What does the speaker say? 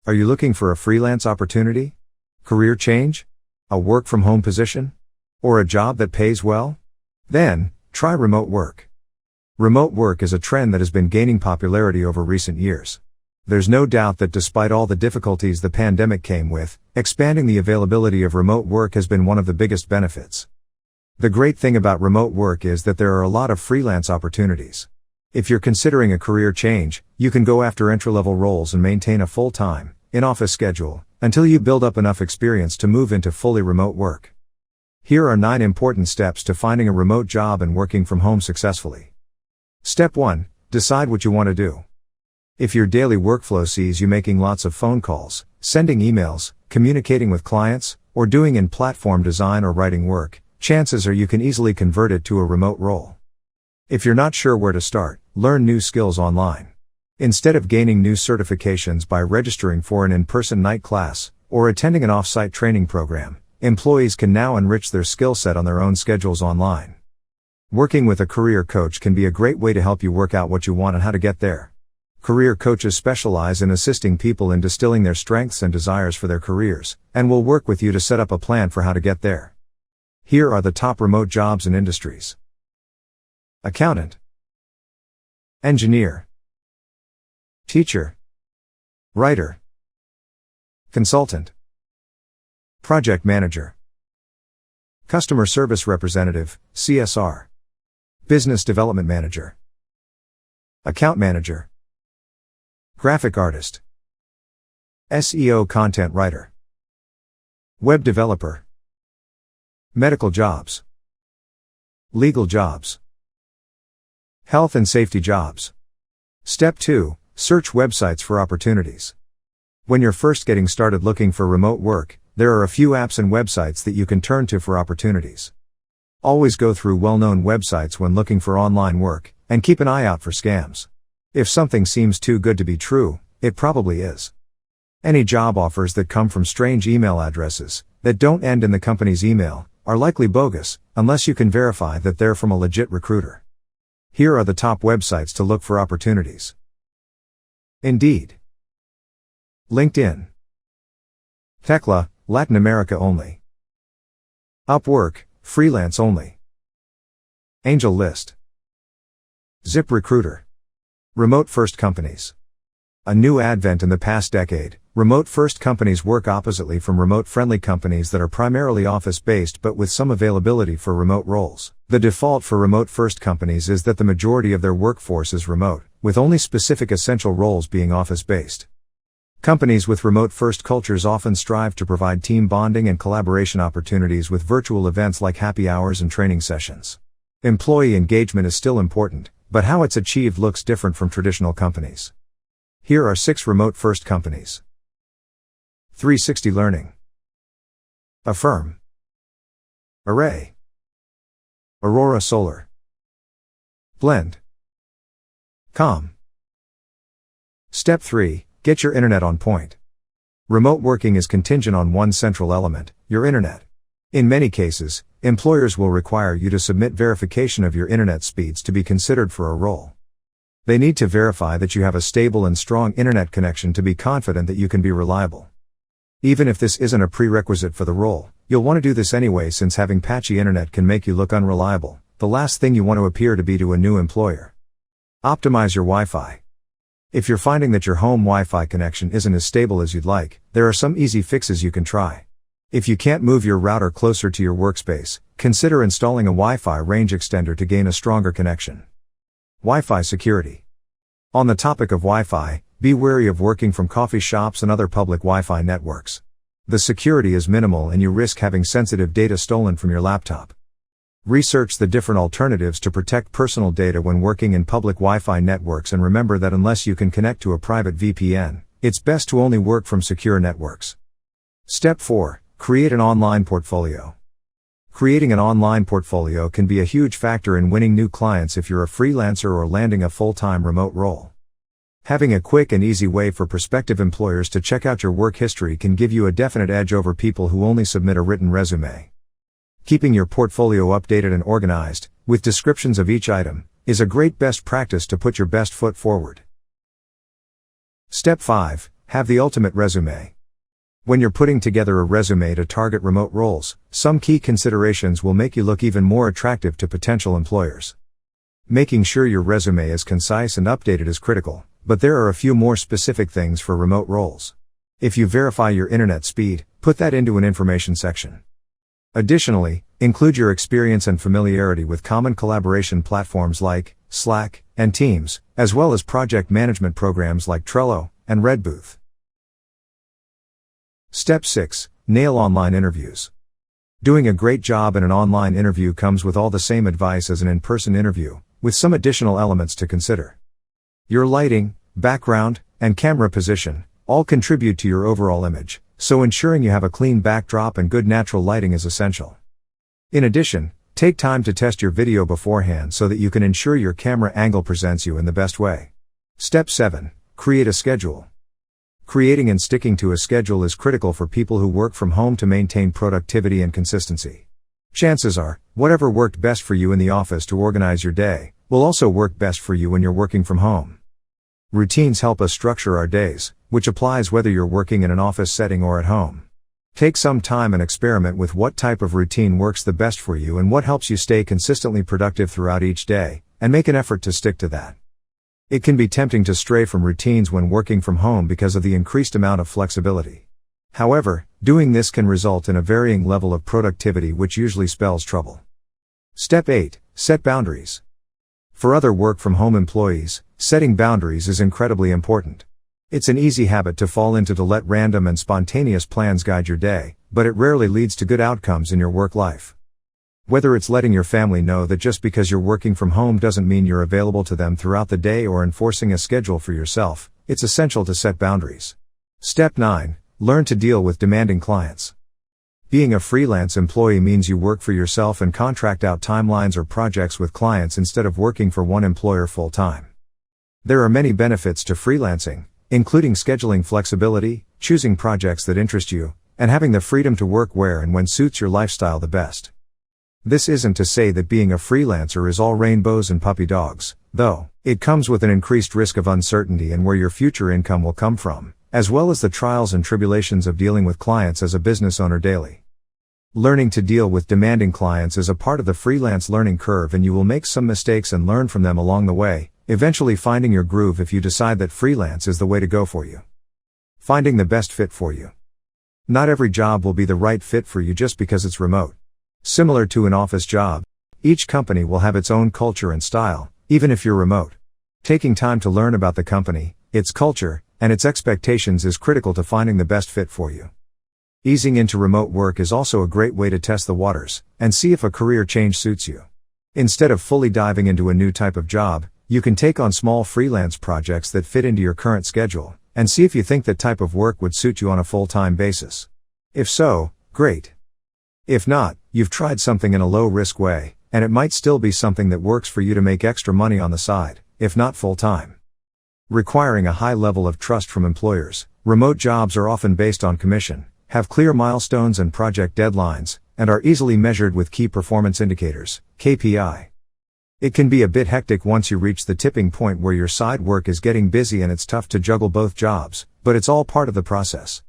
Are you looking for a freelance opportunity? Career change? A work-from-home position? Or a job that pays well? Then, try remote work. Remote work is a trend that has been gaining popularity over recent years. There's no doubt that despite all the difficulties the pandemic came with, expanding the availability of remote work has been one of the biggest benefits. The great thing about remote work is that there are a lot of freelance opportunities. If you're considering a career change, you can go after entry-level roles and maintain a full-time, in-office schedule, until you build up enough experience to move into fully remote work. Here are 9 important steps to finding a remote job and working from home successfully. Step 1. Decide what you want to do. If your daily workflow sees you making lots of phone calls, sending emails, communicating with clients, or doing in-platform design or writing work, chances are you can easily convert it to a remote role. If you're not sure where to start, learn new skills online. Instead of gaining new certifications by registering for an in-person night class, or attending an off-site training program, employees can now enrich their skill set on their own schedules online. Working with a career coach can be a great way to help you work out what you want and how to get there. Career coaches specialize in assisting people in distilling their strengths and desires for their careers, and will work with you to set up a plan for how to get there. Here are the top remote jobs and industries. Accountant, engineer, teacher, writer, consultant, project manager, customer service representative, CSR, business development manager, account manager, graphic artist, SEO content writer, web developer, medical jobs, legal jobs, health and safety jobs. Step 2. Search websites for opportunities. When you're first getting started looking for remote work, there are a few apps and websites that you can turn to for opportunities. Always go through well-known websites when looking for online work, and keep an eye out for scams. If something seems too good to be true, it probably is. Any job offers that come from strange email addresses, that don't end in the company's email, are likely bogus, unless you can verify that they're from a legit recruiter. Here are the top websites to look for opportunities. Indeed, LinkedIn, Tekla, Latin America only, Upwork, freelance only, Angel List, ZipRecruiter, remote-first companies. A new advent in the past decade, remote-first companies work oppositely from remote-friendly companies that are primarily office-based but with some availability for remote roles. The default for remote-first companies is that the majority of their workforce is remote, with only specific essential roles being office-based. Companies with remote-first cultures often strive to provide team bonding and collaboration opportunities with virtual events like happy hours and training sessions. Employee engagement is still important, but how it's achieved looks different from traditional companies. Here are 6 remote-first companies. 360 Learning, Affirm, Array, Aurora Solar, Blend, Com. Step 3. Get your internet on point. Remote working is contingent on one central element, your internet. In many cases, employers will require you to submit verification of your internet speeds to be considered for a role. They need to verify that you have a stable and strong internet connection to be confident that you can be reliable. Even if this isn't a prerequisite for the role, you'll want to do this anyway since having patchy internet can make you look unreliable, the last thing you want to appear to be to a new employer. Optimize your Wi-Fi. If you're finding that your home Wi-Fi connection isn't as stable as you'd like, there are some easy fixes you can try. If you can't move your router closer to your workspace, consider installing a Wi-Fi range extender to gain a stronger connection. Wi-Fi security. On the topic of Wi-Fi, be wary of working from coffee shops and other public Wi-Fi networks. The security is minimal and you risk having sensitive data stolen from your laptop. Research the different alternatives to protect personal data when working in public Wi-Fi networks, and remember that unless you can connect to a private VPN, it's best to only work from secure networks. Step 4. Create an online portfolio. Creating an online portfolio can be a huge factor in winning new clients if you're a freelancer or landing a full-time remote role. Having a quick and easy way for prospective employers to check out your work history can give you a definite edge over people who only submit a written resume. Keeping your portfolio updated and organized, with descriptions of each item, is a great best practice to put your best foot forward. Step 5. have the ultimate resume. When you're putting together a resume to target remote roles, some key considerations will make you look even more attractive to potential employers. Making sure your resume is concise and updated is critical, but there are a few more specific things for remote roles. If you verify your internet speed, put that into an information section. Additionally, include your experience and familiarity with common collaboration platforms like Slack and Teams, as well as project management programs like Trello and Redbooth. Step 6. Nail online interviews. Doing a great job in an online interview comes with all the same advice as an in-person interview, with some additional elements to consider. Your lighting, background, and camera position all contribute to your overall image, so ensuring you have a clean backdrop and good natural lighting is essential. In addition, take time to test your video beforehand so that you can ensure your camera angle presents you in the best way. Step 7. Create a schedule. Creating and sticking to a schedule is critical for people who work from home to maintain productivity and consistency. Chances are, whatever worked best for you in the office to organize your day, will also work best for you when you're working from home. Routines help us structure our days, which applies whether you're working in an office setting or at home. Take some time and experiment with what type of routine works the best for you and what helps you stay consistently productive throughout each day, and make an effort to stick to that. It can be tempting to stray from routines when working from home because of the increased amount of flexibility. However, doing this can result in a varying level of productivity, which usually spells trouble. Step 8. Set boundaries. For other work-from-home employees, setting boundaries is incredibly important. It's an easy habit to fall into to let random and spontaneous plans guide your day, but it rarely leads to good outcomes in your work life. Whether it's letting your family know that just because you're working from home doesn't mean you're available to them throughout the day or enforcing a schedule for yourself, it's essential to set boundaries. Step 9. Learn to deal with demanding clients. Being a freelance employee means you work for yourself and contract out timelines or projects with clients instead of working for one employer full-time. There are many benefits to freelancing, including scheduling flexibility, choosing projects that interest you, and having the freedom to work where and when suits your lifestyle the best. This isn't to say that being a freelancer is all rainbows and puppy dogs, though. It comes with an increased risk of uncertainty and where your future income will come from, as well as the trials and tribulations of dealing with clients as a business owner daily. Learning to deal with demanding clients is a part of the freelance learning curve, and you will make some mistakes and learn from them along the way, eventually finding your groove if you decide that freelance is the way to go for you. Finding the best fit for you. Not every job will be the right fit for you just because it's remote. Similar to an office job, each company will have its own culture and style, even if you're remote. Taking time to learn about the company, its culture, and its expectations is critical to finding the best fit for you. Easing into remote work is also a great way to test the waters, and see if a career change suits you. Instead of fully diving into a new type of job, you can take on small freelance projects that fit into your current schedule, and see if you think that type of work would suit you on a full-time basis. If so, great. If not, you've tried something in a low-risk way, and it might still be something that works for you to make extra money on the side, if not full-time. Requiring a high level of trust from employers, remote jobs are often based on commission, have clear milestones and project deadlines, and are easily measured with key performance indicators, KPI. It can be a bit hectic once you reach the tipping point where your side work is getting busy and it's tough to juggle both jobs, but it's all part of the process.